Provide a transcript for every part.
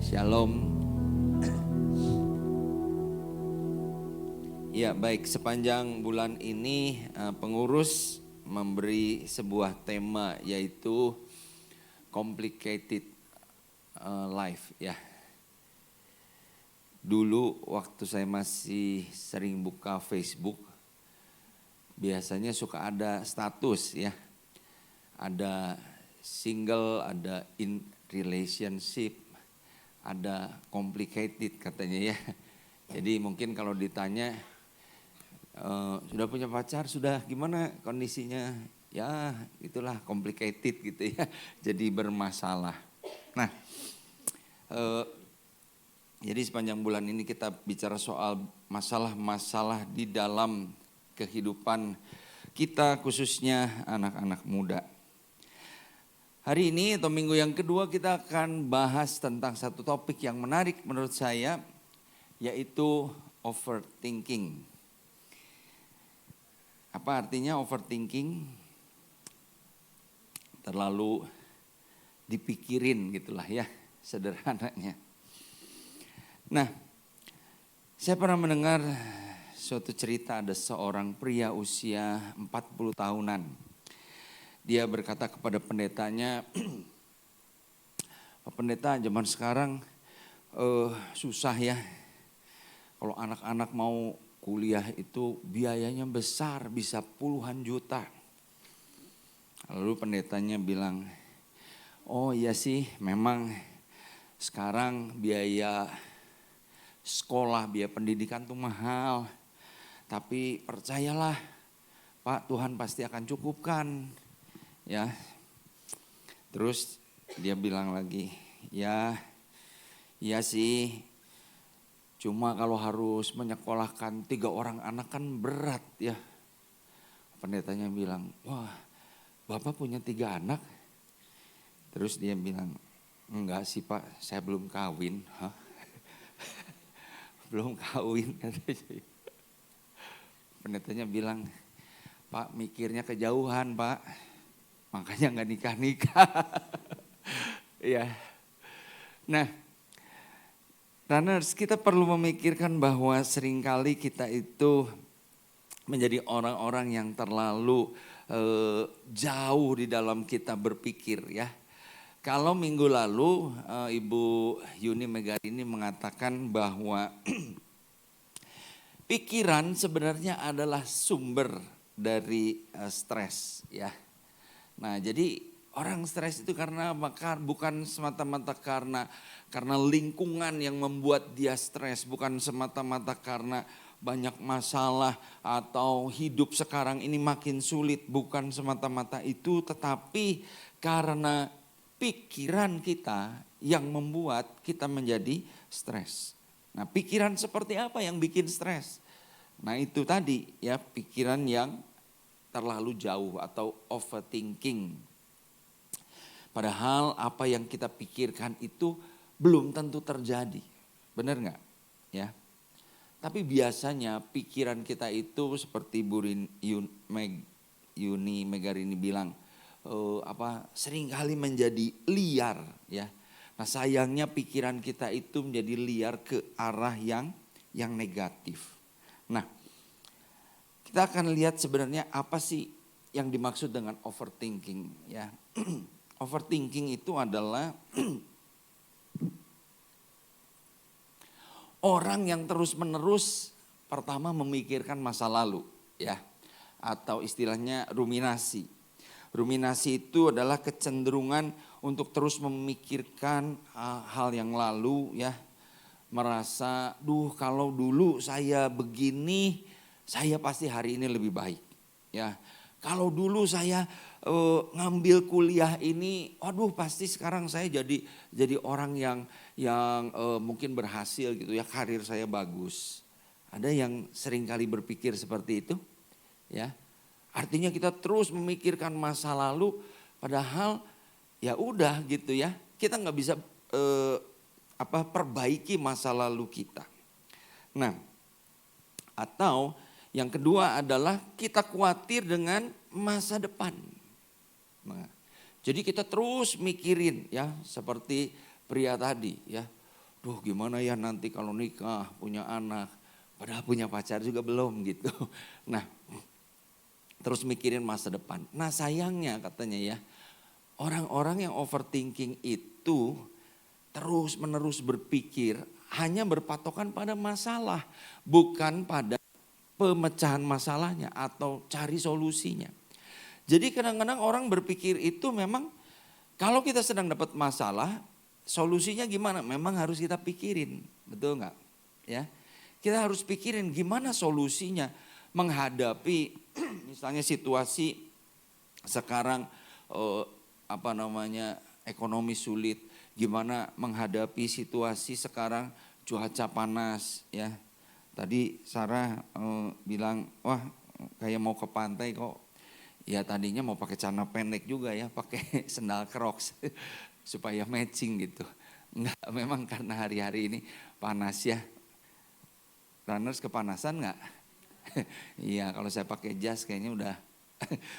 Shalom. Ya baik, sepanjang bulan ini pengurus memberi sebuah tema yaitu complicated life ya. Dulu waktu saya masih sering buka Facebook, biasanya suka ada status ya. Ada single, ada in relationship, ada complicated katanya ya. Jadi mungkin kalau ditanya sudah punya pacar, sudah gimana kondisinya? Ya itulah complicated gitu ya. Jadi bermasalah. Nah jadi sepanjang bulan ini kita bicara soal masalah-masalah di dalam kehidupan kita, khususnya anak-anak muda. Hari ini atau minggu yang kedua kita akan bahas tentang satu topik yang menarik menurut saya, yaitu overthinking. Apa artinya overthinking? Terlalu dipikirin gitulah ya, sederhananya. Nah, saya pernah mendengar suatu cerita ada seorang pria usia 40 tahunan. Dia berkata kepada pendetanya, Pak Pendeta, zaman sekarang susah ya. Kalau anak-anak mau kuliah itu biayanya besar, bisa puluhan juta. Lalu pendetanya bilang, oh iya sih memang sekarang biaya sekolah, biaya pendidikan tuh mahal. Tapi percayalah Pak, Tuhan pasti akan cukupkan. Ya, terus dia bilang lagi, ya iya sih, cuma kalau harus menyekolahkan 3 orang anak kan berat ya. Pendetanya bilang, wah Bapak punya 3 anak? Terus dia bilang, enggak sih Pak, saya belum kawin. Hah? Belum kawin katanya. Pendetanya bilang, Pak mikirnya kejauhan Pak. Makanya nggak nikah-nikah. Ya. Nah, runners, kita perlu memikirkan bahwa seringkali kita itu menjadi orang-orang yang terlalu jauh di dalam kita berpikir ya. Kalau minggu lalu Ibu Yuni Megarini mengatakan bahwa pikiran sebenarnya adalah sumber dari stres ya. Nah jadi orang stres itu karena bukan semata-mata karena lingkungan yang membuat dia stres. Bukan semata-mata karena banyak masalah atau hidup sekarang ini makin sulit. Bukan semata-mata itu, tetapi karena pikiran kita yang membuat kita menjadi stres. Nah pikiran seperti apa yang bikin stres? Nah itu tadi ya, pikiran yang terlalu jauh atau overthinking. Padahal apa yang kita pikirkan itu belum tentu terjadi. Benar nggak? Ya. Tapi biasanya pikiran kita itu seperti Bu Yuni Megarini bilang, seringkali menjadi liar ya. Nah sayangnya pikiran kita itu menjadi liar ke arah yang negatif. Nah kita akan lihat sebenarnya apa sih yang dimaksud dengan overthinking ya. Overthinking itu adalah orang yang terus-menerus pertama memikirkan masa lalu ya, atau istilahnya ruminasi. Ruminasi itu adalah kecenderungan untuk terus memikirkan hal yang lalu ya. Merasa, kalau dulu saya begini, saya pasti hari ini lebih baik ya. Kalau dulu saya ngambil kuliah ini, pasti sekarang saya jadi orang yang mungkin berhasil gitu ya, karir saya bagus. Ada yang seringkali berpikir seperti itu ya. Artinya kita terus memikirkan masa lalu, padahal ya udah gitu ya. Kita nggak bisa perbaiki masa lalu kita. Nah, atau yang kedua adalah kita khawatir dengan masa depan. Nah, jadi kita terus mikirin ya, seperti pria tadi ya. Duh gimana ya nanti kalau nikah, punya anak, padahal punya pacar juga belum gitu. Nah, terus mikirin masa depan. Nah sayangnya katanya ya, orang-orang yang overthinking itu terus menerus berpikir hanya berpatokan pada masalah, bukan pada pemecahan masalahnya atau cari solusinya. Jadi kadang-kadang orang berpikir itu memang kalau kita sedang dapat masalah, solusinya gimana? Memang harus kita pikirin, betul nggak? Ya, kita harus pikirin gimana solusinya menghadapi misalnya situasi sekarang ekonomi sulit, gimana menghadapi situasi sekarang cuaca panas ya. Tadi Sarah bilang wah kayak mau ke pantai kok. Ya tadinya mau pakai celana pendek juga ya, pakai sendal Crocs supaya matching gitu. Enggak, memang karena hari-hari ini panas ya. Runners kepanasan enggak? Iya, kalau saya pakai jas kayaknya udah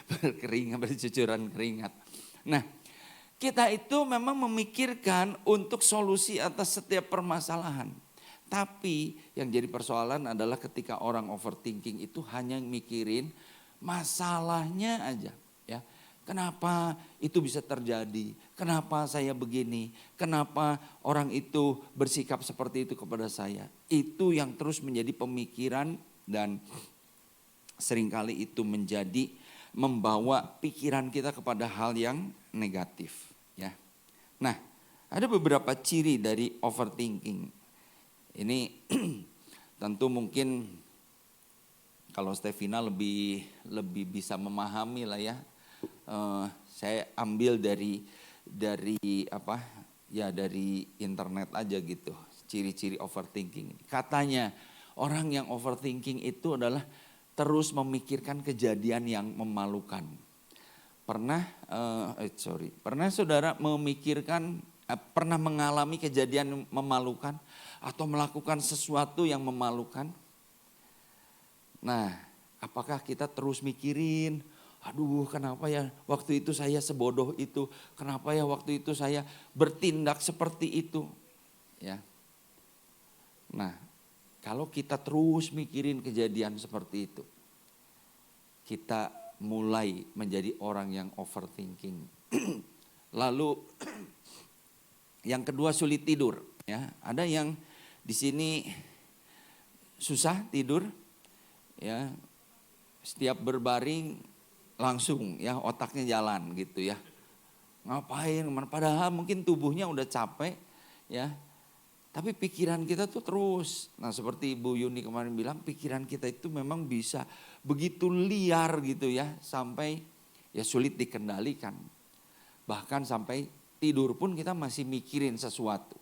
berkeringat, bercucuran keringat. Nah, kita itu memang memikirkan untuk solusi atas setiap permasalahan. Tapi yang jadi persoalan adalah ketika orang overthinking itu hanya mikirin masalahnya aja ya. Kenapa itu bisa terjadi? Kenapa saya begini? Kenapa orang itu bersikap seperti itu kepada saya? Itu yang terus menjadi pemikiran dan seringkali itu menjadi membawa pikiran kita kepada hal yang negatif ya. Nah, ada beberapa ciri dari overthinking. Ini tentu mungkin kalau Stevina lebih bisa memahami lah ya. Saya ambil dari internet aja gitu. Ciri-ciri overthinking. Katanya orang yang overthinking itu adalah terus memikirkan kejadian yang memalukan. Pernah saudara pernah mengalami kejadian memalukan atau melakukan sesuatu yang memalukan? Nah, apakah kita terus mikirin, aduh kenapa ya waktu itu saya sebodoh itu, kenapa ya waktu itu saya bertindak seperti itu, ya. Nah, kalau kita terus mikirin kejadian seperti itu, kita mulai menjadi orang yang overthinking. Lalu yang kedua sulit tidur, ya. Ada yang di sini susah tidur. Ya, setiap berbaring langsung ya otaknya jalan gitu ya. Ngapain? Padahal mungkin tubuhnya udah capek ya. Tapi pikiran kita tuh terus. Nah seperti Ibu Yuni kemarin bilang pikiran kita itu memang bisa begitu liar gitu ya. Sampai ya sulit dikendalikan. Bahkan sampai tidur pun kita masih mikirin sesuatu.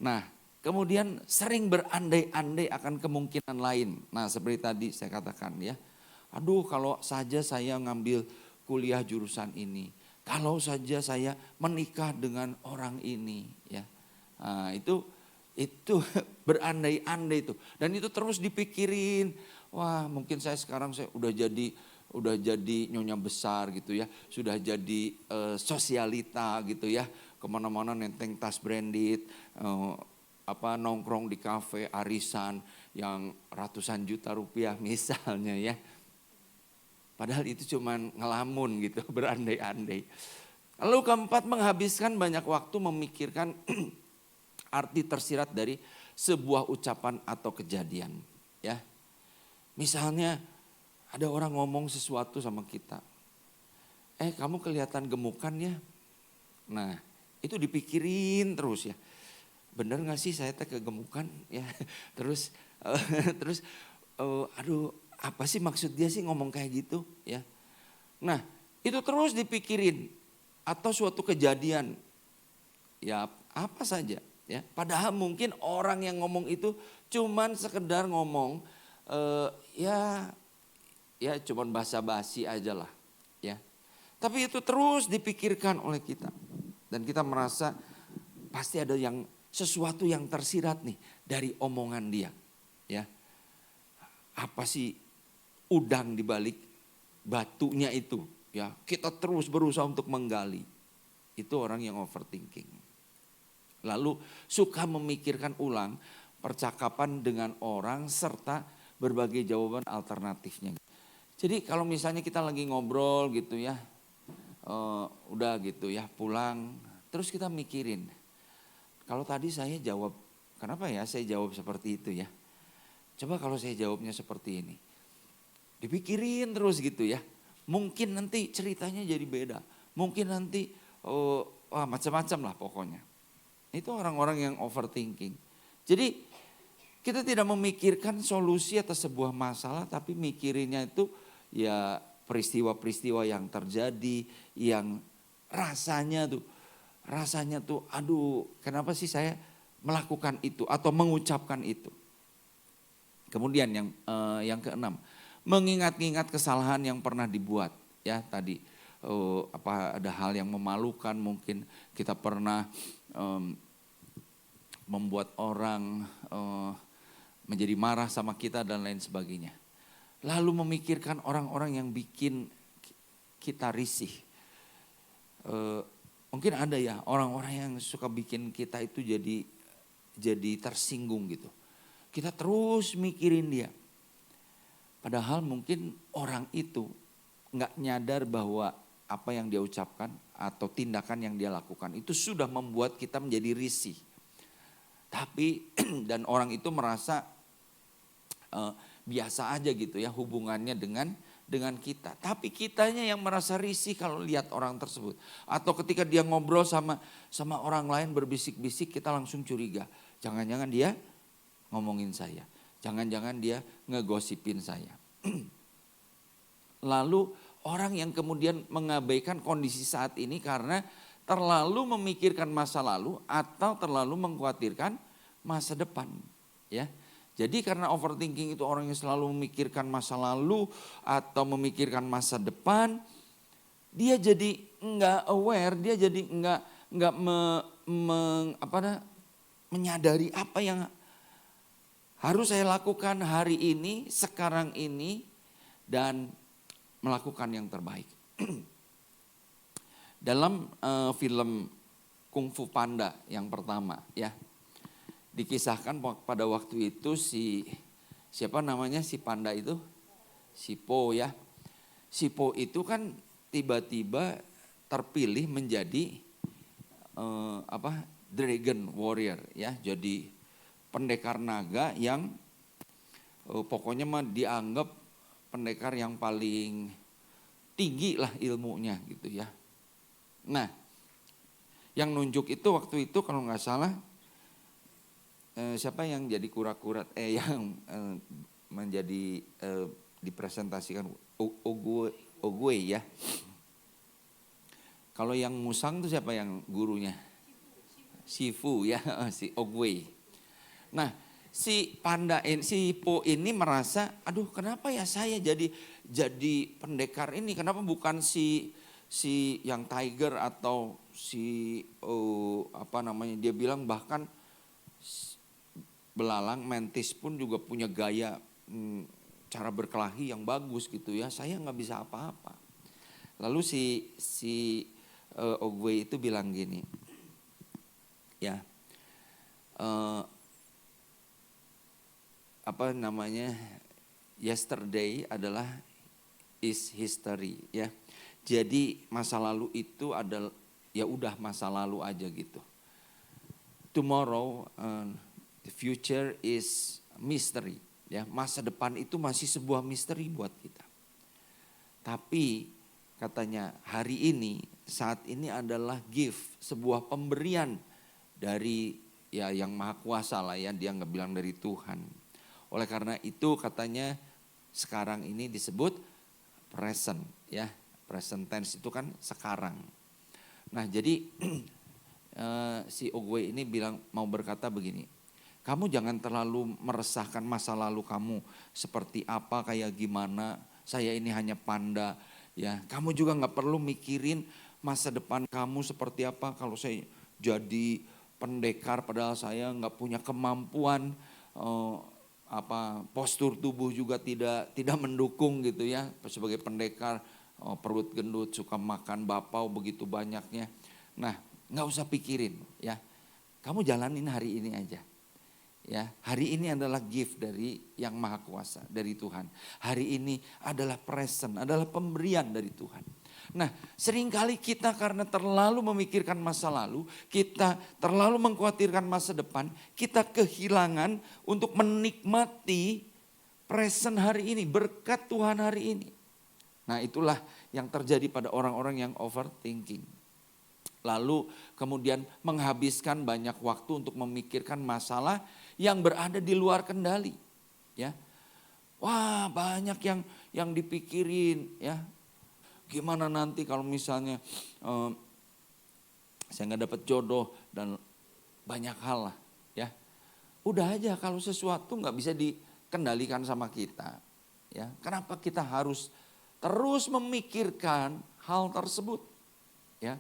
Nah kemudian sering berandai-andai akan kemungkinan lain. Nah seperti tadi saya katakan ya. Aduh kalau saja saya ngambil kuliah jurusan ini. Kalau saja saya menikah dengan orang ini ya. Nah, itu berandai-andai itu. Dan itu terus dipikirin. Wah mungkin saya sekarang udah jadi nyonya besar gitu ya. Sudah jadi sosialita gitu ya. Kemana-mana nenteng tas branded. Nongkrong di kafe arisan yang ratusan juta rupiah misalnya ya. Padahal itu cuman ngelamun gitu, berandai-andai. Lalu keempat, menghabiskan banyak waktu memikirkan arti tersirat dari sebuah ucapan atau kejadian ya. Misalnya ada orang ngomong sesuatu sama kita. Kamu kelihatan gemukan ya. Nah, itu dipikirin terus ya. Bener gak sih saya kegemukan ya. Terus aduh apa sih maksud dia sih ngomong kayak gitu ya. Nah itu terus dipikirin. Atau suatu kejadian ya apa saja ya. Padahal mungkin orang yang ngomong itu cuman sekedar ngomong ya cuman basa-basi aja lah ya. Tapi itu terus dipikirkan oleh kita. Dan kita merasa pasti ada sesuatu yang tersirat nih dari omongan dia. Ya. Apa sih udang di balik batunya itu? Ya, kita terus berusaha untuk menggali. Itu orang yang overthinking. Lalu suka memikirkan ulang percakapan dengan orang serta berbagai jawaban alternatifnya. Jadi kalau misalnya kita lagi ngobrol gitu ya, udah gitu ya pulang, terus kita mikirin, kalau tadi saya jawab, kenapa ya saya jawab seperti itu ya? Coba kalau saya jawabnya seperti ini. Dipikirin terus gitu ya. Mungkin nanti ceritanya jadi beda. Mungkin nanti macam-macam lah pokoknya. Itu orang-orang yang overthinking. Jadi kita tidak memikirkan solusi atas sebuah masalah, tapi mikirinnya itu ya peristiwa-peristiwa yang terjadi, yang rasanya tuh aduh kenapa sih saya melakukan itu atau mengucapkan itu. Kemudian yang keenam, mengingat-ingat kesalahan yang pernah dibuat. Ya tadi ada hal yang memalukan, mungkin kita pernah membuat orang menjadi marah sama kita dan lain sebagainya. Lalu memikirkan orang-orang yang bikin kita risih. Mungkin ada ya orang-orang yang suka bikin kita itu jadi tersinggung gitu. Kita terus mikirin dia. Padahal mungkin orang itu nggak nyadar bahwa apa yang dia ucapkan atau tindakan yang dia lakukan itu sudah membuat kita menjadi risih. Tapi dan orang itu merasa biasa aja gitu ya hubungannya dengan kita. Tapi kitanya yang merasa risih kalau lihat orang tersebut. Atau ketika dia ngobrol sama orang lain berbisik-bisik, kita langsung curiga. Jangan-jangan dia ngomongin saya. Jangan-jangan dia ngegosipin saya. Lalu orang yang kemudian mengabaikan kondisi saat ini karena terlalu memikirkan masa lalu atau terlalu mengkhawatirkan masa depan. Ya. Jadi karena overthinking itu orang yang selalu memikirkan masa lalu atau memikirkan masa depan, dia jadi enggak aware, dia jadi enggak menyadari apa yang harus saya lakukan hari ini, sekarang ini, dan melakukan yang terbaik. Dalam film Kung Fu Panda yang pertama ya, dikisahkan pada waktu itu si panda itu, si Po ya. Si Po itu kan tiba-tiba terpilih menjadi Dragon Warrior ya, jadi pendekar naga yang pokoknya mah dianggap pendekar yang paling tinggi lah ilmunya gitu ya. Nah, yang nunjuk itu waktu itu kalau nggak salah siapa yang jadi kura-kura yang menjadi dipresentasikan Ogwe ya. Kalau yang musang itu siapa yang gurunya? Sifu ya, si Ogwe. Nah, si Po ini merasa, aduh kenapa ya saya jadi pendekar ini, kenapa bukan si yang tiger atau dia bilang bahkan belalang mantis pun juga punya gaya cara berkelahi yang bagus gitu ya, saya nggak bisa apa-apa. Lalu si Ogwe itu bilang gini ya, yesterday adalah is history ya. Jadi masa lalu itu adalah ya udah masa lalu aja gitu. Tomorrow the future is mystery ya. Masa depan itu masih sebuah misteri buat kita. Tapi katanya hari ini, saat ini adalah gift, sebuah pemberian dari ya yang maha kuasa lah ya, dia nggak bilang dari Tuhan. Oleh karena itu katanya sekarang ini disebut present ya, present tense itu kan sekarang. Nah jadi si Ogwe ini mau berkata begini, kamu jangan terlalu meresahkan masa lalu kamu seperti apa, kayak gimana, saya ini hanya panda ya. Kamu juga gak perlu mikirin masa depan kamu seperti apa, kalau saya jadi pendekar padahal saya gak punya kemampuan, postur tubuh juga tidak mendukung gitu ya. Sebagai pendekar perut gendut, suka makan bapau begitu banyaknya. Nah gak usah pikirin ya. kamu jalanin hari ini aja. Ya, hari ini adalah gift dari yang maha kuasa, dari Tuhan. Hari ini adalah present, adalah pemberian dari Tuhan. Nah, seringkali kita karena terlalu memikirkan masa lalu, kita terlalu mengkhawatirkan masa depan, kita kehilangan untuk menikmati present hari ini, berkat Tuhan hari ini. Nah, itulah yang terjadi pada orang-orang yang overthinking. Lalu kemudian menghabiskan banyak waktu untuk memikirkan masalah yang berada di luar kendali. Ya, wah banyak yang dipikirin ya. Gimana nanti kalau misalnya saya nggak dapat jodoh dan banyak hal lah ya. Udah aja kalau sesuatu nggak bisa dikendalikan sama kita. Ya, kenapa kita harus terus memikirkan hal tersebut? Ya.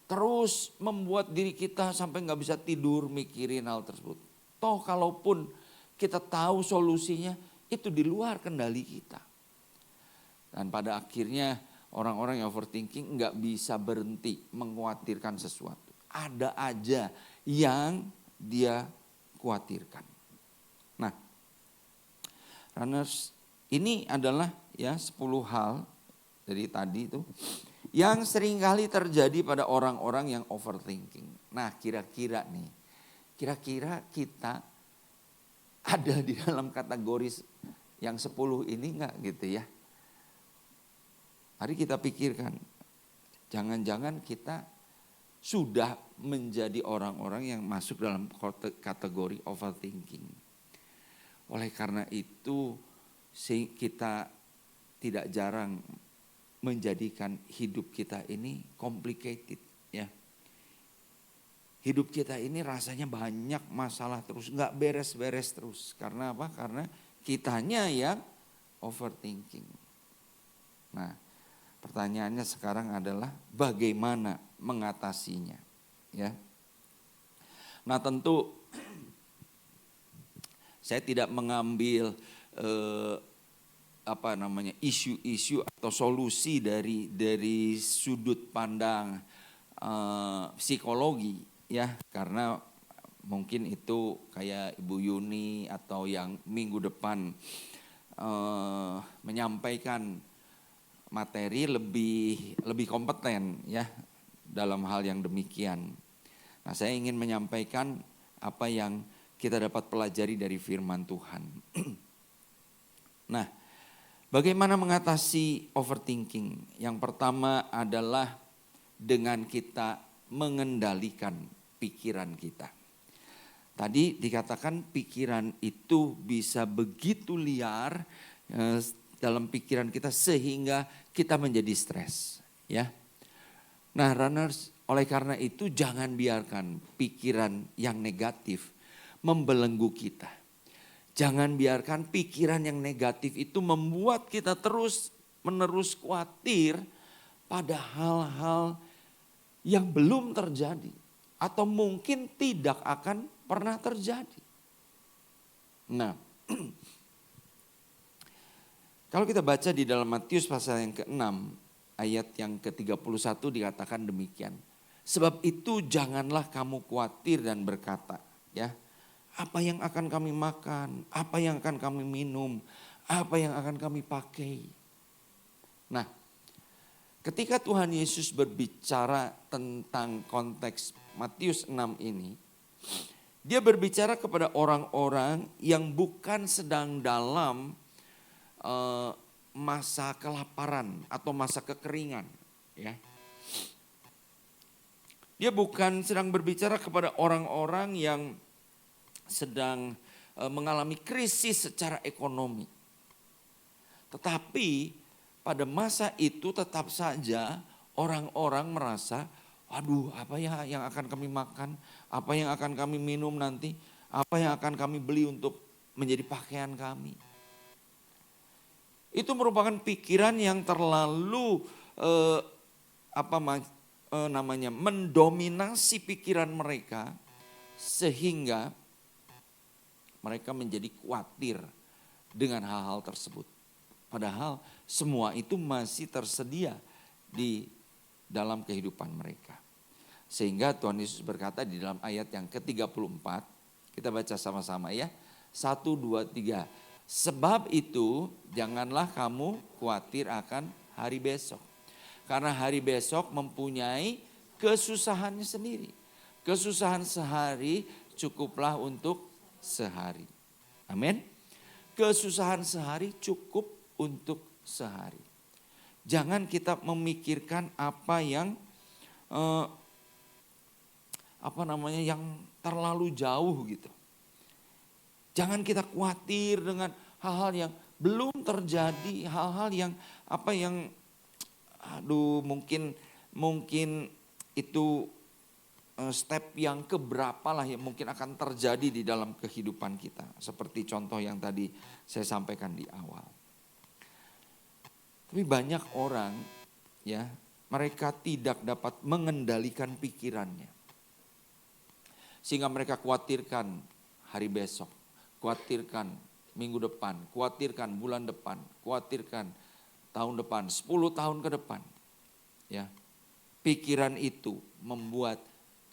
Terus membuat diri kita sampai nggak bisa tidur mikirin hal tersebut. Toh kalaupun kita tahu solusinya itu di luar kendali kita. Dan pada akhirnya orang-orang yang overthinking nggak bisa berhenti mengkhawatirkan sesuatu. Ada aja yang dia khawatirkan. Nah, runners, ini adalah ya 10 hal dari tadi itu yang seringkali terjadi pada orang-orang yang overthinking. Nah, kira-kira kita ada di dalam kategori yang 10 ini enggak gitu ya. Mari kita pikirkan, jangan-jangan kita sudah menjadi orang-orang yang masuk dalam kategori overthinking. Oleh karena itu, kita tidak jarang menjadikan hidup kita ini complicated ya. Hidup kita ini rasanya banyak masalah terus, nggak beres-beres terus. Karena apa? Karena kitanya yang overthinking. Nah, pertanyaannya sekarang adalah bagaimana mengatasinya ya. Nah, tentu saya tidak mengambil isu-isu atau solusi dari sudut pandang psikologi ya, karena mungkin itu kayak Ibu Yuni atau yang minggu depan menyampaikan materi lebih kompeten ya dalam hal yang demikian. Nah, saya ingin menyampaikan apa yang kita dapat pelajari dari firman Tuhan. Nah, bagaimana mengatasi overthinking? Yang pertama adalah dengan kita mengendalikan pikiran kita. Tadi dikatakan pikiran itu bisa begitu liar dalam pikiran kita sehingga kita menjadi stres. Ya. Nah, runners, oleh karena itu jangan biarkan pikiran yang negatif membelenggu kita. Jangan biarkan pikiran yang negatif itu membuat kita terus-menerus khawatir pada hal-hal yang belum terjadi atau mungkin tidak akan pernah terjadi. Nah, kalau kita baca di dalam Matius pasal yang ke-6 ayat yang ke-31 dikatakan demikian. Sebab itu janganlah kamu khawatir dan berkata, ya, apa yang akan kami makan, apa yang akan kami minum, apa yang akan kami pakai. Nah, ketika Tuhan Yesus berbicara tentang konteks Matius 6 ini, dia berbicara kepada orang-orang yang bukan sedang dalam masa kelaparan atau masa kekeringan. Ya. Dia bukan sedang berbicara kepada orang-orang yang sedang mengalami krisis secara ekonomi. Tetapi pada masa itu tetap saja orang-orang merasa, aduh apa ya yang akan kami makan, apa yang akan kami minum nanti, apa yang akan kami beli untuk menjadi pakaian kami. Itu merupakan pikiran yang terlalu mendominasi pikiran mereka sehingga mereka menjadi khawatir dengan hal-hal tersebut. Padahal semua itu masih tersedia di dalam kehidupan mereka. Sehingga Tuhan Yesus berkata di dalam ayat yang ke-34, kita baca sama-sama ya. 1, 2, 3. Sebab itu janganlah kamu khawatir akan hari besok. Karena hari besok mempunyai kesusahannya sendiri. Kesusahan sehari cukuplah untuk sehari. Amin. Kesusahan sehari cukup untuk sehari. Jangan kita memikirkan apa yang yang terlalu jauh gitu. Jangan kita khawatir dengan hal-hal yang belum terjadi, hal-hal yang mungkin itu step yang keberapa lah yang mungkin akan terjadi di dalam kehidupan kita. Seperti contoh yang tadi saya sampaikan di awal. Tapi banyak orang ya, mereka tidak dapat mengendalikan pikirannya. Sehingga mereka khawatirkan hari besok, khawatirkan minggu depan, khawatirkan bulan depan, khawatirkan tahun depan, 10 tahun ke depan. Ya. Pikiran itu membuat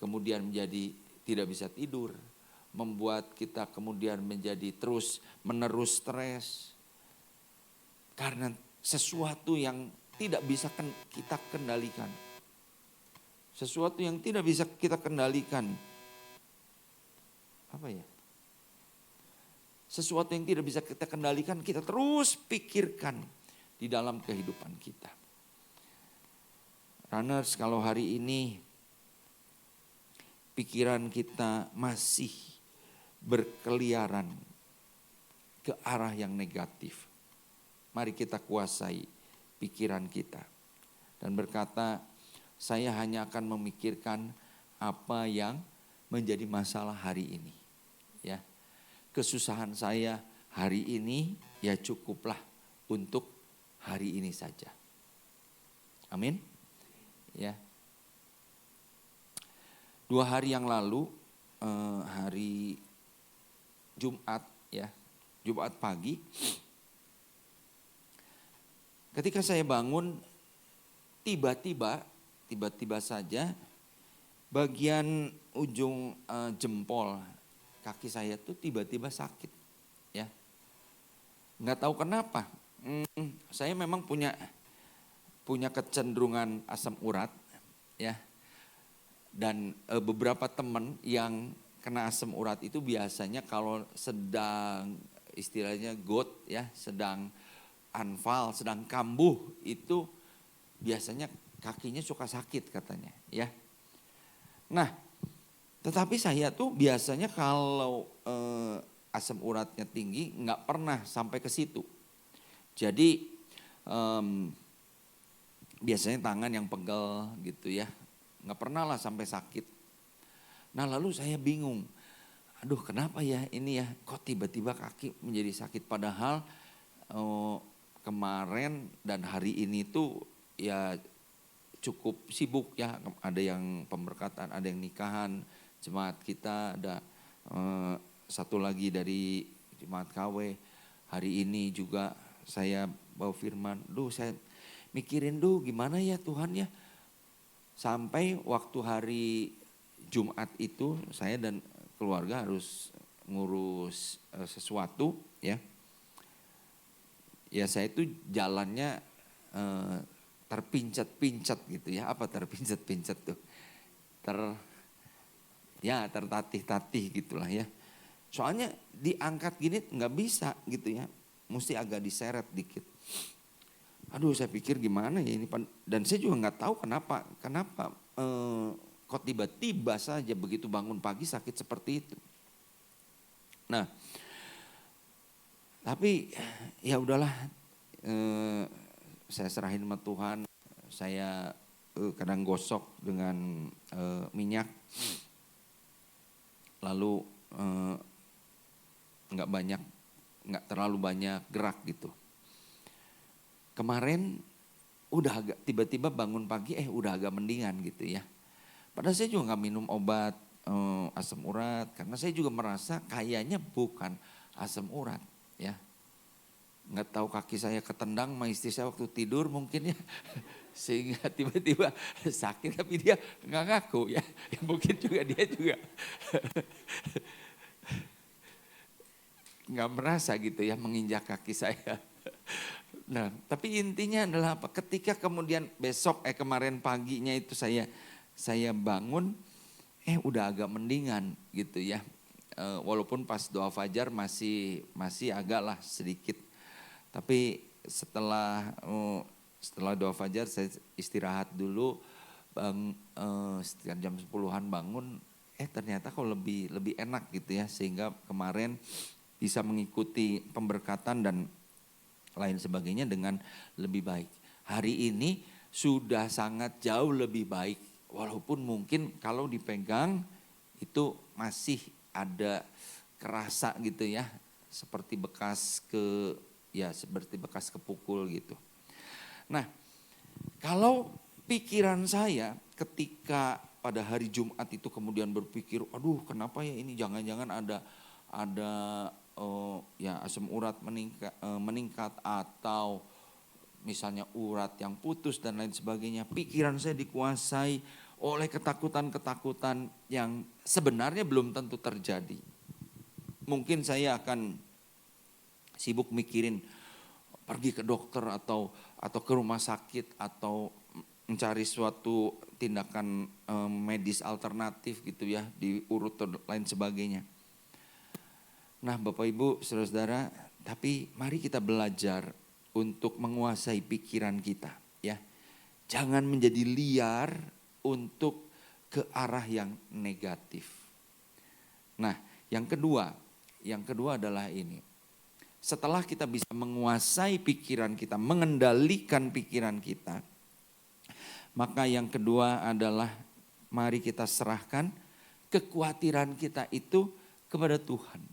kemudian menjadi tidak bisa tidur, membuat kita kemudian menjadi terus menerus stres. Karena sesuatu yang tidak bisa kita kendalikan. Sesuatu yang tidak bisa kita kendalikan. Sesuatu yang tidak bisa kita kendalikan, kita terus pikirkan di dalam kehidupan kita. Runners, kalau hari ini pikiran kita masih berkeliaran ke arah yang negatif, mari kita kuasai pikiran kita dan berkata, saya hanya akan memikirkan apa yang menjadi masalah hari ini. Ya, kesusahan saya hari ini ya cukuplah untuk hari ini saja. Amin. Ya. 2 hari yang lalu hari Jumat ya, Jumat pagi, ketika saya bangun tiba-tiba saja bagian ujung jempol kaki saya tuh tiba-tiba sakit ya. Nggak tahu kenapa. Saya memang punya kecenderungan asam urat ya. Dan beberapa teman yang kena asam urat itu biasanya kalau sedang istilahnya GOT ya, sedang anfal, sedang kambuh itu biasanya kakinya suka sakit katanya ya. Nah, tetapi saya tuh biasanya kalau asam uratnya tinggi nggak pernah sampai ke situ. Jadi biasanya tangan yang pegel gitu ya, nggak pernah lah sampai sakit. Nah lalu saya bingung, aduh kenapa ya ini ya, kok tiba-tiba kaki menjadi sakit padahal kemarin dan hari ini tuh ya cukup sibuk ya, ada yang pemberkatan, ada yang nikahan. Jemaat kita ada satu lagi dari jemaat KW. Hari ini juga saya bawa firman. Saya mikirin gimana ya Tuhan ya. Sampai waktu hari Jumat itu saya dan keluarga harus ngurus sesuatu ya. Ya saya itu jalannya terpincat-pincat gitu ya. Apa terpincat-pincat tuh? Tertatih-tatih gitulah ya. Soalnya diangkat gini nggak bisa gitu ya. Mesti agak diseret dikit. Aduh saya pikir gimana ya ini. Dan saya juga nggak tahu kenapa kok tiba-tiba saja begitu bangun pagi sakit seperti itu. Nah tapi ya udahlah, saya serahin sama Tuhan. Saya kadang gosok dengan minyak. Lalu nggak terlalu banyak gerak gitu. Kemarin udah agak tiba-tiba bangun pagi udah agak mendingan gitu ya. Padahal saya juga nggak minum obat asam urat karena saya juga merasa kayaknya bukan asam urat ya. nggak tahu kaki saya ketendang sama istri saya waktu tidur mungkin ya. Sehingga tiba-tiba sakit tapi dia nggak ngaku ya. Mungkin juga dia juga nggak merasa gitu ya menginjak kaki saya. Nah, tapi intinya adalah apa? Ketika kemudian kemarin paginya itu saya bangun, udah agak mendingan gitu ya. Walaupun pas doa fajar masih agak lah sedikit. Tapi setelah doa fajar saya istirahat dulu, sekitar jam 10-an bangun, ternyata kok lebih enak gitu ya. Sehingga kemarin bisa mengikuti pemberkatan dan lain sebagainya dengan lebih baik. Hari ini sudah sangat jauh lebih baik. Walaupun mungkin kalau dipegang itu masih ada kerasa gitu ya. Seperti bekas kepukul gitu. Nah, kalau pikiran saya ketika pada hari Jumat itu kemudian berpikir, aduh kenapa ya ini jangan-jangan ada asam urat meningkat atau misalnya urat yang putus dan lain sebagainya. Pikiran saya dikuasai oleh ketakutan-ketakutan yang sebenarnya belum tentu terjadi. Mungkin saya akan sibuk mikirin pergi ke dokter atau ke rumah sakit atau mencari suatu tindakan medis alternatif gitu ya, diurut dan lain sebagainya. Nah Bapak Ibu saudara-saudara, tapi mari kita belajar untuk menguasai pikiran kita ya. Jangan menjadi liar untuk ke arah yang negatif. Nah yang kedua adalah ini. Setelah kita bisa menguasai pikiran kita, mengendalikan pikiran kita, maka yang kedua adalah mari kita serahkan kekhawatiran kita itu kepada Tuhan.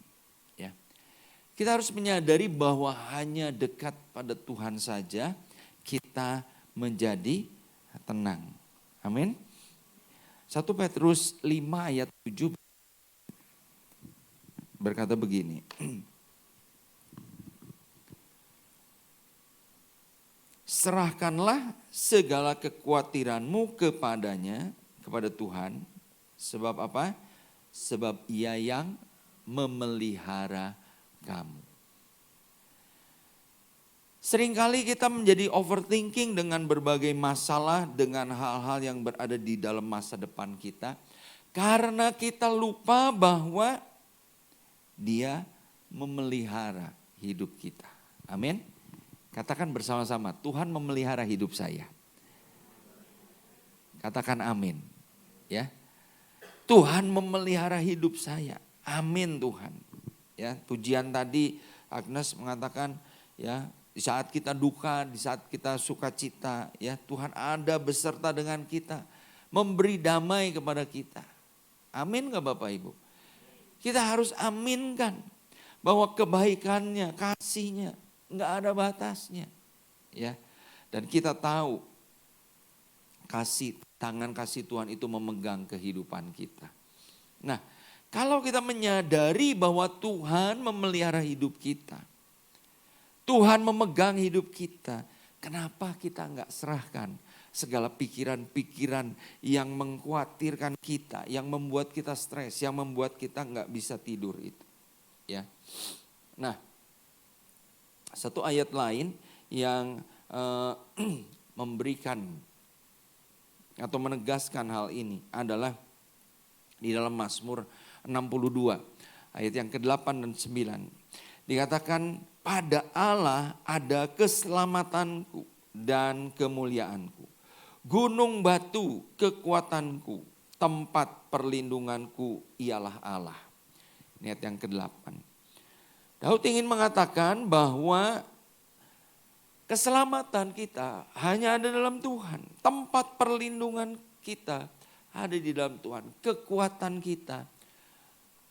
Ya. Kita harus menyadari bahwa hanya dekat pada Tuhan saja kita menjadi tenang. Amin. 1 Petrus 5 ayat 7 berkata begini. Serahkanlah segala kekhawatiranmu kepadanya, kepada Tuhan. Sebab apa? Sebab Ia yang memelihara kamu. Seringkali kita menjadi overthinking dengan berbagai masalah, dengan hal-hal yang berada di dalam masa depan kita. Karena kita lupa bahwa Dia memelihara hidup kita. Amin. Katakan bersama-sama, Tuhan memelihara hidup saya. Katakan amin. Ya. Tuhan memelihara hidup saya. Amin Tuhan. Ya, pujian tadi Agnes mengatakan ya, di saat kita duka, di saat kita sukacita, ya Tuhan ada beserta dengan kita, memberi damai kepada kita. Amin enggak Bapak Ibu? Kita harus aminkan bahwa kebaikannya, kasihnya enggak ada batasnya. Ya. Dan kita tahu tangan kasih Tuhan itu memegang kehidupan kita. Nah, kalau kita menyadari bahwa Tuhan memelihara hidup kita, Tuhan memegang hidup kita, kenapa kita enggak serahkan segala pikiran-pikiran yang mengkhawatirkan kita, yang membuat kita stres, yang membuat kita enggak bisa tidur itu. Ya. Nah, satu ayat lain yang memberikan atau menegaskan hal ini adalah di dalam Mazmur 62 ayat yang ke-8 dan 9. Dikatakan, pada Allah ada keselamatanku dan kemuliaanku. Gunung batu kekuatanku, tempat perlindunganku ialah Allah. Ini ayat yang ke-8. Daud ingin mengatakan bahwa keselamatan kita hanya ada dalam Tuhan. Tempat perlindungan kita ada di dalam Tuhan. Kekuatan kita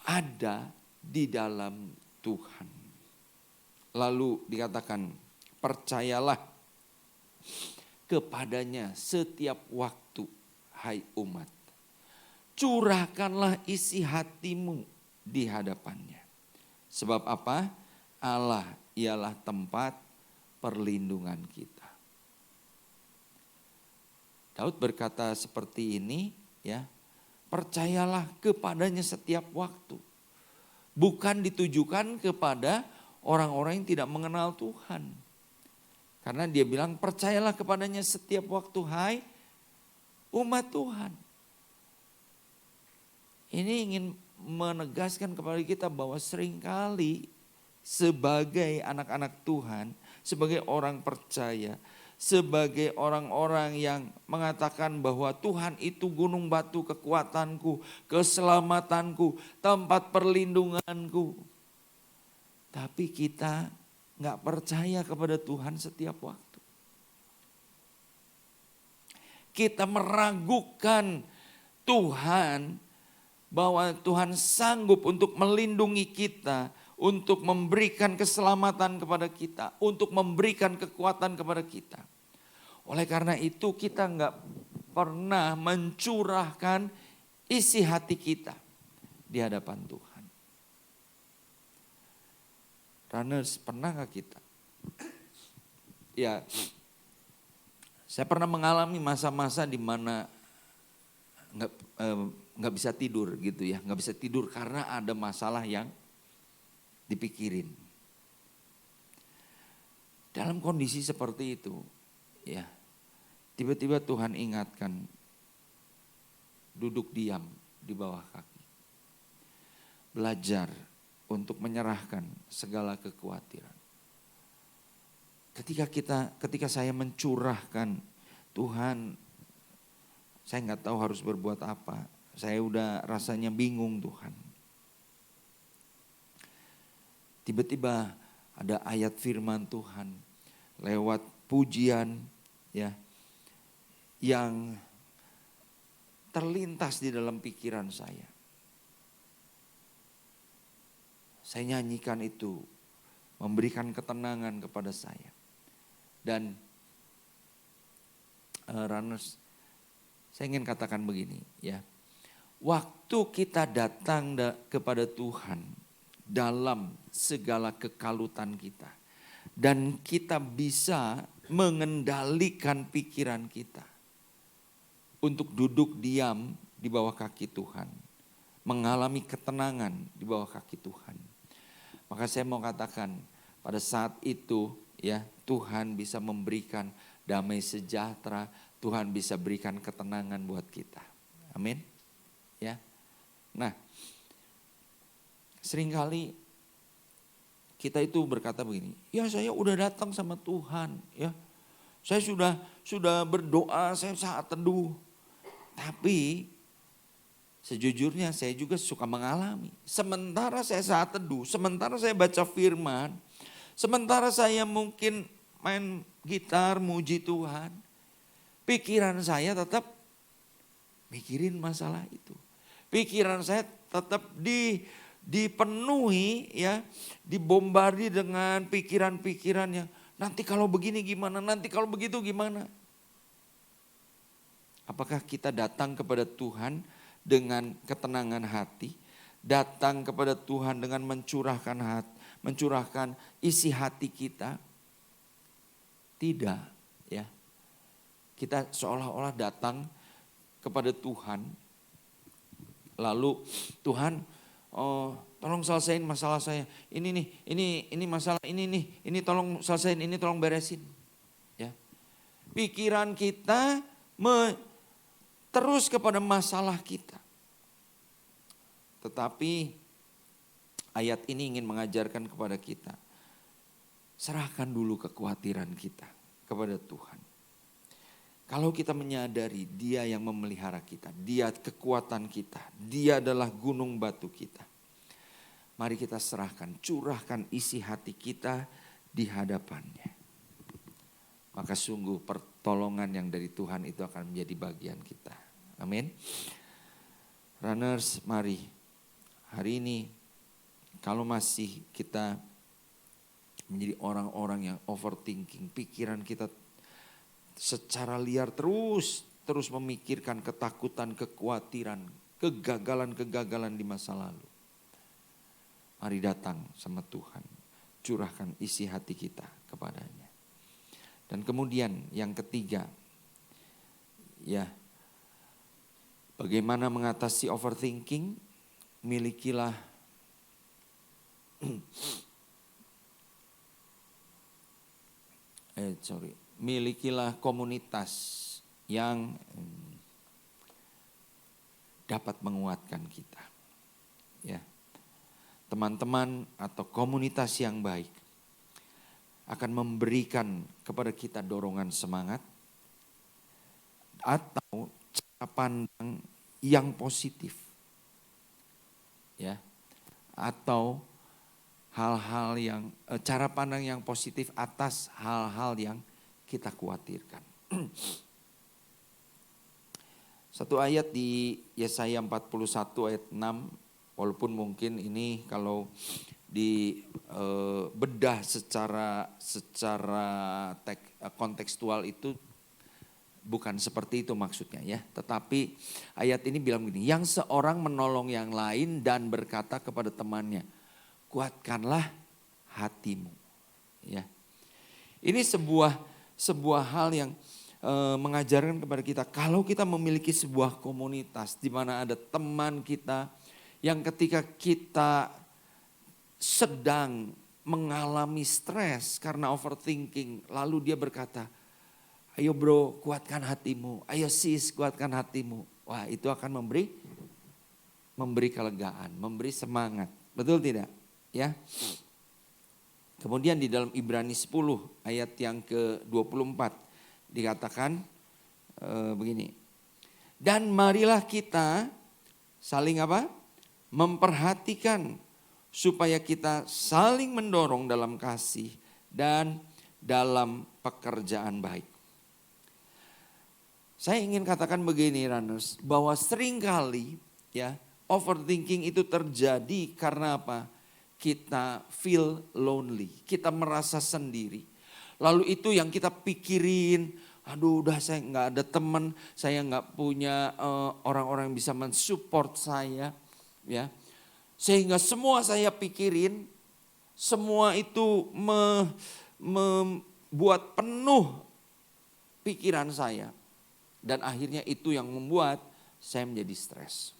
ada di dalam Tuhan. Lalu dikatakan, percayalah kepadanya setiap waktu, hai umat. Curahkanlah isi hatimu di hadapannya. Sebab apa? Allah ialah tempat perlindungan kita. Daud berkata seperti ini, ya, percayalah kepadanya setiap waktu. Bukan ditujukan kepada orang-orang yang tidak mengenal Tuhan. Karena dia bilang percayalah kepadanya setiap waktu, hai umat Tuhan. Ini ingin menegaskan kepada kita bahwa seringkali sebagai anak-anak Tuhan, sebagai orang percaya, sebagai orang-orang yang mengatakan bahwa Tuhan itu gunung batu kekuatanku, keselamatanku, tempat perlindunganku. Tapi kita gak percaya kepada Tuhan setiap waktu. Kita meragukan Tuhan, bahwa Tuhan sanggup untuk melindungi kita, untuk memberikan keselamatan kepada kita, untuk memberikan kekuatan kepada kita. Oleh karena itu kita nggak pernah mencurahkan isi hati kita di hadapan Tuhan. Runners, pernahkah kita? Ya, saya pernah mengalami masa-masa di mana nggak bisa tidur gitu ya, nggak bisa tidur karena ada masalah yang dipikirin. Dalam kondisi seperti itu, ya, tiba-tiba Tuhan ingatkan, duduk diam di bawah kaki, belajar untuk menyerahkan segala kekhawatiran. Ketika saya mencurahkan, Tuhan, saya nggak tahu harus berbuat apa. Saya udah rasanya bingung Tuhan. Tiba-tiba ada ayat firman Tuhan lewat pujian, ya, yang terlintas di dalam pikiran saya. Saya nyanyikan itu, memberikan ketenangan kepada saya. Dan runners, saya ingin katakan begini, ya. Waktu kita datang kepada Tuhan dalam segala kekalutan kita, dan kita bisa mengendalikan pikiran kita untuk duduk diam di bawah kaki Tuhan, mengalami ketenangan di bawah kaki Tuhan. Maka saya mau katakan pada saat itu, ya, Tuhan bisa memberikan damai sejahtera, Tuhan bisa berikan ketenangan buat kita. Amin. Ya. Nah, seringkali kita itu berkata begini, ya saya udah datang sama Tuhan, ya. Saya sudah berdoa, saya saat teduh. Tapi sejujurnya saya juga suka mengalami. Sementara saya saat teduh, sementara saya baca firman, sementara saya mungkin main gitar muji Tuhan, pikiran saya tetap mikirin masalah itu. Pikiran saya tetap dipenuhi, ya, dibombardi dengan pikiran-pikiran yang nanti kalau begini gimana, nanti kalau begitu gimana. Apakah kita datang kepada Tuhan dengan ketenangan hati, datang kepada Tuhan dengan mencurahkan isi hati kita? Tidak, ya. Kita seolah-olah datang kepada Tuhan, lalu Tuhan, oh, tolong selesaiin masalah saya. Ini nih, ini masalah ini nih, ini tolong selesaiin, ini tolong beresin. Ya. Pikiran kita terus kepada masalah kita. Tetapi ayat ini ingin mengajarkan kepada kita, serahkan dulu kekhawatiran kita kepada Tuhan. Kalau kita menyadari Dia yang memelihara kita, Dia kekuatan kita, Dia adalah gunung batu kita. Mari kita serahkan, curahkan isi hati kita di hadapannya. Maka sungguh pertolongan yang dari Tuhan itu akan menjadi bagian kita. Amin. Runners, mari hari ini kalau masih kita menjadi orang-orang yang overthinking, pikiran kita secara liar terus memikirkan ketakutan, kekhawatiran, kegagalan di masa lalu. Mari datang sama Tuhan. curahkan isi hati kita kepadanya. Dan kemudian yang ketiga, ya, bagaimana mengatasi overthinking? Milikilah milikilah komunitas yang dapat menguatkan kita. Ya. Teman-teman atau komunitas yang baik akan memberikan kepada kita dorongan semangat atau cara pandang yang positif. Ya. Atau hal-hal yang cara pandang yang positif atas hal-hal yang kita khawatirkan. Satu ayat di Yesaya 41 ayat 6, walaupun mungkin ini kalau di bedah secara kontekstual itu bukan seperti itu maksudnya ya. Tetapi ayat ini bilang begini, yang seorang menolong yang lain dan berkata kepada temannya, kuatkanlah hatimu. Ya. Ini sebuah hal yang mengajarkan kepada kita, kalau kita memiliki sebuah komunitas di mana ada teman kita yang ketika kita sedang mengalami stres karena overthinking, lalu dia berkata, ayo bro, kuatkan hatimu, ayo sis, kuatkan hatimu. Wah, itu akan memberi kelegaan, memberi semangat. Betul tidak? Ya. Kemudian di dalam Ibrani 10 ayat yang ke-24 dikatakan begini. Dan marilah kita saling apa? Memperhatikan supaya kita saling mendorong dalam kasih dan dalam pekerjaan baik. Saya ingin katakan begini runners, bahwa seringkali ya overthinking itu terjadi karena apa? Kita feel lonely, kita merasa sendiri. Lalu itu yang kita pikirin, aduh udah saya nggak ada teman, saya nggak punya orang-orang yang bisa mensupport saya, ya. Sehingga semua saya pikirin, semua itu membuat penuh pikiran saya. Dan akhirnya itu yang membuat saya menjadi stres.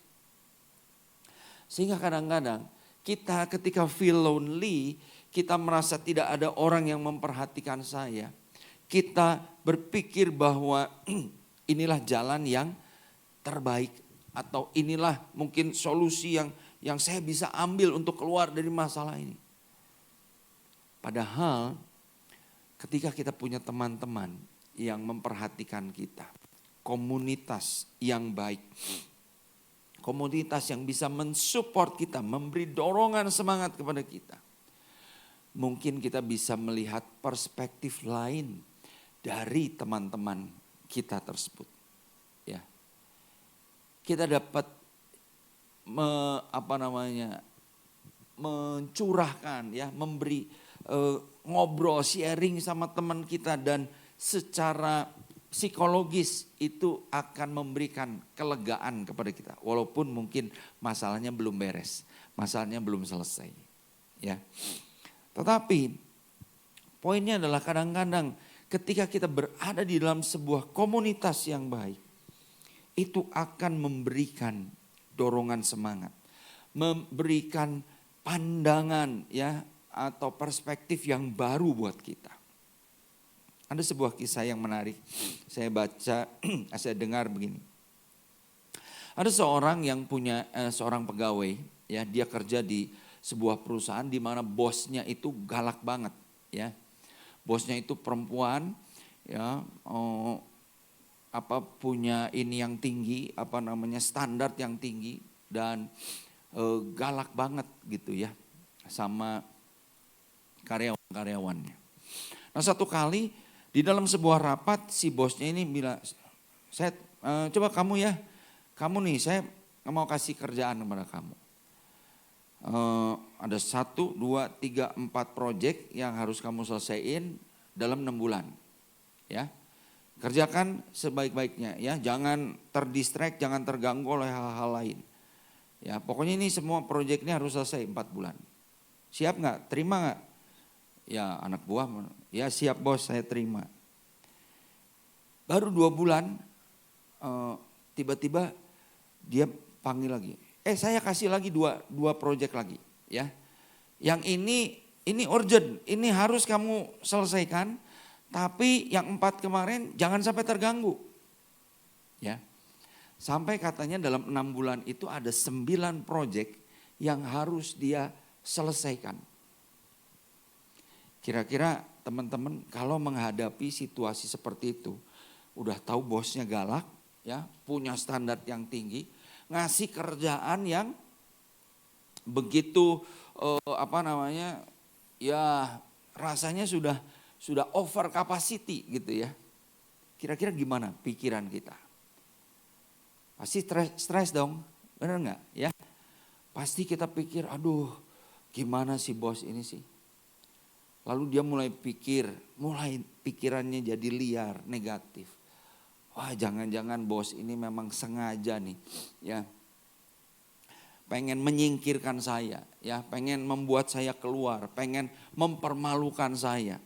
Sehingga kadang-kadang kita ketika feel lonely, kita merasa tidak ada orang yang memperhatikan saya. Kita berpikir bahwa inilah jalan yang terbaik. Atau inilah mungkin solusi yang saya bisa ambil untuk keluar dari masalah ini. Padahal ketika kita punya teman-teman yang memperhatikan kita. Komunitas yang baik. Komunitas yang bisa mensupport kita, memberi dorongan semangat kepada kita. Mungkin kita bisa melihat perspektif lain dari teman-teman kita tersebut. Ya. Kita dapat mencurahkan ya, memberi ngobrol, sharing sama teman kita dan secara psikologis itu akan memberikan kelegaan kepada kita. Walaupun mungkin masalahnya belum beres, masalahnya belum selesai. Ya. Tetapi poinnya adalah kadang-kadang ketika kita berada di dalam sebuah komunitas yang baik, itu akan memberikan dorongan semangat, memberikan pandangan ya atau perspektif yang baru buat kita. Ada sebuah kisah yang menarik, saya baca, saya dengar begini. Ada seorang yang punya seorang pegawai, ya dia kerja di sebuah perusahaan di mana bosnya itu galak banget, ya. Bosnya itu perempuan, ya, punya ini yang tinggi, standar yang tinggi dan galak banget gitu ya, sama karyawan-karyawannya. Nah satu kali di dalam sebuah rapat si bosnya ini bilang, saya coba kamu ya, kamu nih saya mau kasih kerjaan kepada kamu. Ada 1, 2, 3, 4 proyek yang harus kamu selesaiin dalam 6 bulan. Ya, kerjakan sebaik-baiknya ya, jangan terdistract, jangan terganggu oleh hal-hal lain. Ya, pokoknya ini semua proyek ini harus selesai 4 bulan. Siap nggak? Terima nggak? Ya anak buah, ya siap bos saya terima. Baru 2 bulan tiba-tiba dia panggil lagi. Saya kasih lagi dua project lagi ya. Yang ini urgent, ini harus kamu selesaikan. Tapi yang 4 kemarin jangan sampai terganggu. Ya. Sampai katanya dalam 6 bulan itu ada 9 project yang harus dia selesaikan. Kira-kira teman-teman kalau menghadapi situasi seperti itu, udah tahu bosnya galak, ya, punya standar yang tinggi, ngasih kerjaan yang begitu ya rasanya sudah over capacity gitu ya. Kira-kira gimana pikiran kita? Pasti stres dong, benar nggak? Ya, pasti kita pikir, aduh, gimana sih bos ini sih? Lalu dia mulai pikirannya jadi liar, negatif. Wah, jangan-jangan bos ini memang sengaja nih, ya. Pengen menyingkirkan saya, ya, pengen membuat saya keluar, pengen mempermalukan saya,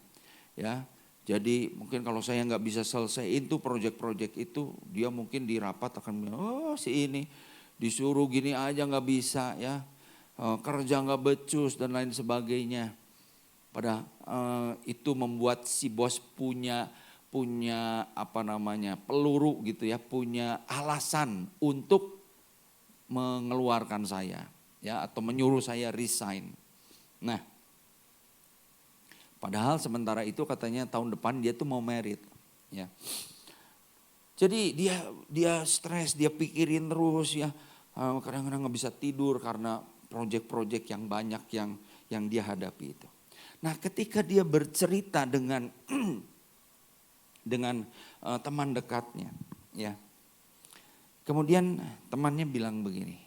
ya. Jadi mungkin kalau saya nggak bisa selesaiin tuh proyek-proyek itu, dia mungkin di rapat akan bilang, oh si ini disuruh gini aja nggak bisa, ya, kerja nggak becus dan lain sebagainya. Pada itu membuat si bos punya peluru gitu ya, punya alasan untuk mengeluarkan saya, ya, atau menyuruh saya resign. Nah, padahal sementara itu katanya tahun depan dia tuh mau merit, ya. Jadi dia stres, dia pikirin terus ya, kadang-kadang nggak bisa tidur karena proyek-proyek yang banyak yang dia hadapi itu. Nah, ketika dia bercerita dengan teman dekatnya, ya. Kemudian temannya bilang begini,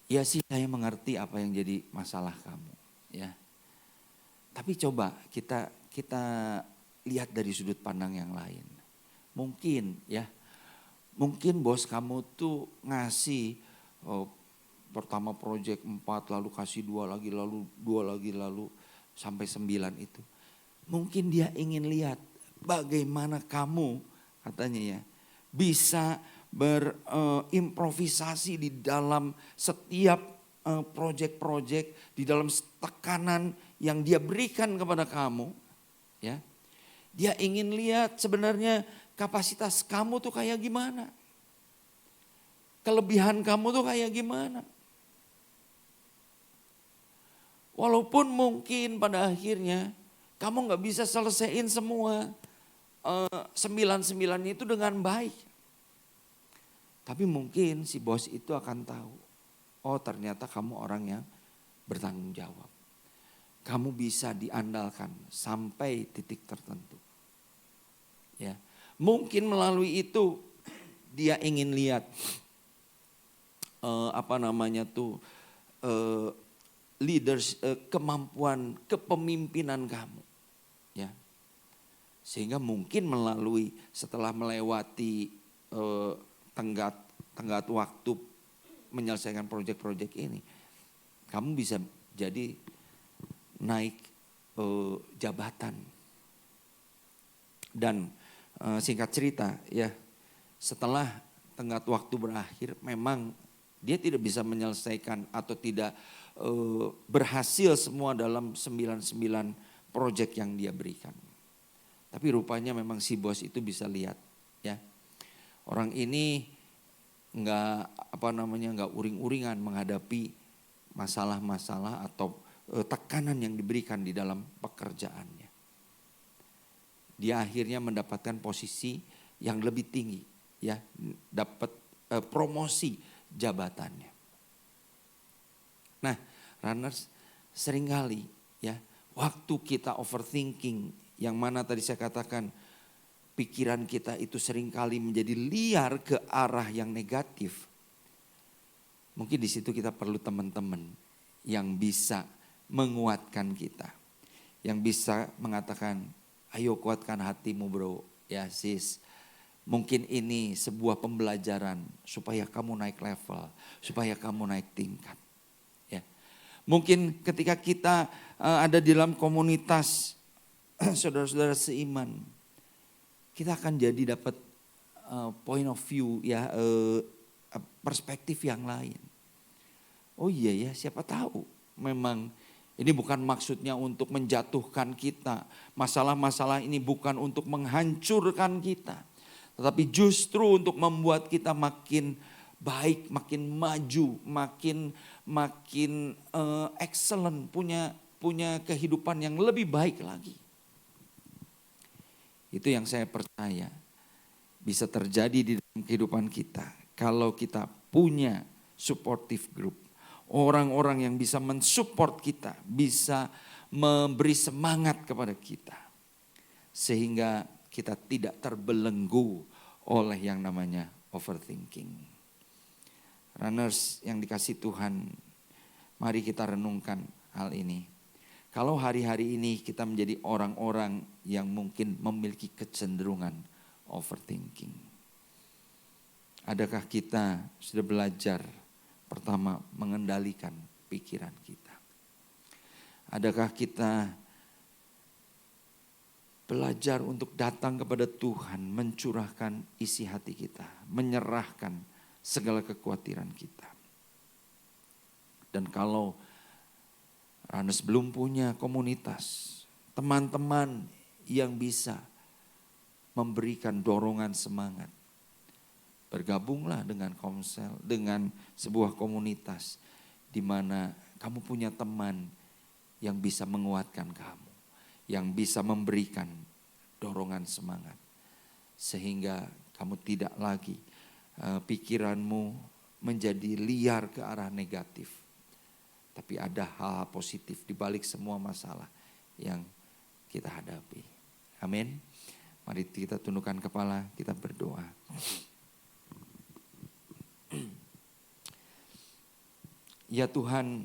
ya sih saya mengerti apa yang jadi masalah kamu, ya. Tapi coba kita lihat dari sudut pandang yang lain. Mungkin bos kamu tuh ngasih pertama proyek 4, lalu kasih 2 lagi, lalu 2 lagi, lalu sampai 9 itu. Mungkin dia ingin lihat bagaimana kamu, katanya ya, bisa berimprovisasi di dalam setiap proyek-proyek, di dalam tekanan yang dia berikan kepada kamu, ya. Dia ingin lihat sebenarnya kapasitas kamu tuh kayak gimana. Kelebihan kamu tuh kayak gimana. Walaupun mungkin pada akhirnya kamu gak bisa selesaiin semua 9 itu dengan baik. Tapi mungkin si bos itu akan tahu, oh ternyata kamu orang yang bertanggung jawab. Kamu bisa diandalkan sampai titik tertentu. Ya, mungkin melalui itu dia ingin lihat kemampuan kepemimpinan kamu, ya. Sehingga mungkin setelah melewati tenggat waktu menyelesaikan proyek-proyek ini, kamu bisa jadi naik jabatan. Dan singkat cerita, ya, setelah tenggat waktu berakhir, memang dia tidak bisa menyelesaikan atau tidak berhasil semua dalam 99 proyek yang dia berikan. Tapi rupanya memang si bos itu bisa lihat, ya, orang ini nggak uring-uringan menghadapi masalah-masalah atau tekanan yang diberikan di dalam pekerjaannya. Dia akhirnya mendapatkan posisi yang lebih tinggi, ya, dapat promosi jabatannya. Nah, runners, seringkali ya, waktu kita overthinking, yang mana tadi saya katakan pikiran kita itu seringkali menjadi liar ke arah yang negatif. Mungkin di situ kita perlu teman-teman yang bisa menguatkan kita. Yang bisa mengatakan, ayo kuatkan hatimu bro, ya sis. Mungkin ini sebuah pembelajaran supaya kamu naik level, supaya kamu naik tingkat. Ya. Mungkin ketika kita ada di dalam komunitas saudara-saudara seiman, kita akan jadi dapat point of view ya, perspektif yang lain. Oh iya ya, siapa tahu memang ini bukan maksudnya untuk menjatuhkan kita. Masalah-masalah ini bukan untuk menghancurkan kita, tetapi justru untuk membuat kita makin baik, makin maju, makin excellent, punya kehidupan yang lebih baik lagi. Itu yang saya percaya bisa terjadi di dalam kehidupan kita kalau kita punya supportive group. Orang-orang yang bisa mensupport kita, bisa memberi semangat kepada kita. Sehingga kita tidak terbelenggu oleh yang namanya overthinking. Runners yang dikasih Tuhan, mari kita renungkan hal ini. Kalau hari-hari ini kita menjadi orang-orang yang mungkin memiliki kecenderungan overthinking. Adakah kita sudah belajar pertama mengendalikan pikiran kita? Adakah kita belajar untuk datang kepada Tuhan, mencurahkan isi hati kita, menyerahkan segala kekhawatiran kita? Dan kalau Runners belum punya komunitas, teman-teman yang bisa memberikan dorongan semangat, bergabunglah dengan Komsel, dengan sebuah komunitas di mana kamu punya teman yang bisa menguatkan kamu, yang bisa memberikan dorongan semangat. Sehingga kamu tidak lagi pikiranmu menjadi liar ke arah negatif. Tapi ada hal positif di balik semua masalah yang kita hadapi. Amin. Mari kita tundukkan kepala, kita berdoa. Ya Tuhan,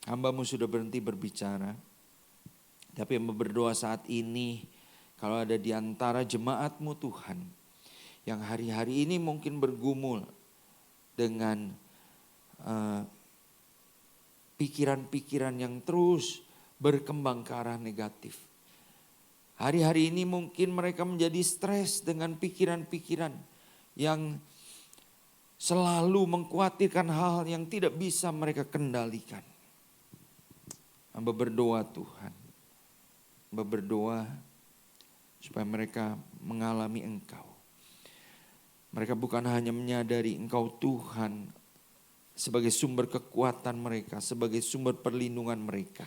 hamba-Mu sudah berhenti berbicara. Tapi hamba berdoa saat ini, kalau ada di antara jemaat-Mu Tuhan, yang hari-hari ini mungkin bergumul dengan pikiran-pikiran yang terus berkembang ke arah negatif. Hari-hari ini mungkin mereka menjadi stres dengan pikiran-pikiran yang selalu mengkhawatirkan hal yang tidak bisa mereka kendalikan. Hamba berdoa Tuhan. Hamba berdoa supaya mereka mengalami Engkau. Mereka bukan hanya menyadari Engkau Tuhan sebagai sumber kekuatan mereka, sebagai sumber perlindungan mereka.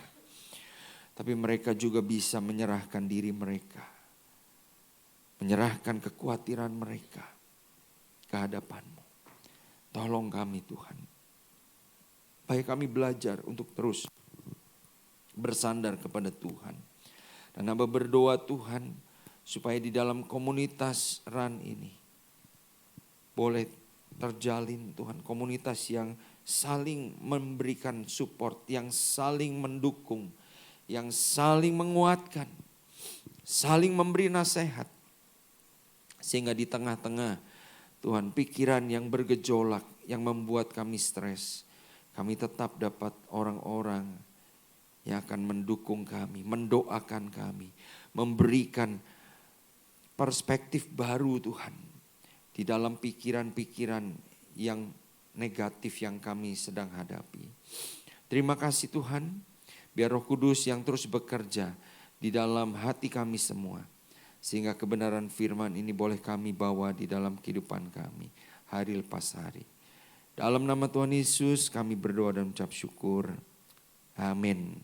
Tapi mereka juga bisa menyerahkan diri mereka. Menyerahkan kekhawatiran mereka ke hadapan-Mu. Tolong kami Tuhan. Supaya kami belajar untuk terus bersandar kepada Tuhan. Dan hamba berdoa Tuhan supaya di dalam komunitas RAN ini boleh terjalin Tuhan, komunitas yang saling memberikan support, yang saling mendukung, yang saling menguatkan, saling memberi nasihat. Sehingga di tengah-tengah Tuhan pikiran yang bergejolak, yang membuat kami stres, kami tetap dapat orang-orang yang akan mendukung kami, mendoakan kami, memberikan perspektif baru Tuhan di dalam pikiran-pikiran yang negatif yang kami sedang hadapi. Terima kasih Tuhan, biar Roh Kudus yang terus bekerja di dalam hati kami semua. Sehingga kebenaran firman ini boleh kami bawa di dalam kehidupan kami hari lepas hari. Dalam nama Tuhan Yesus kami berdoa dan ucap syukur. Amin.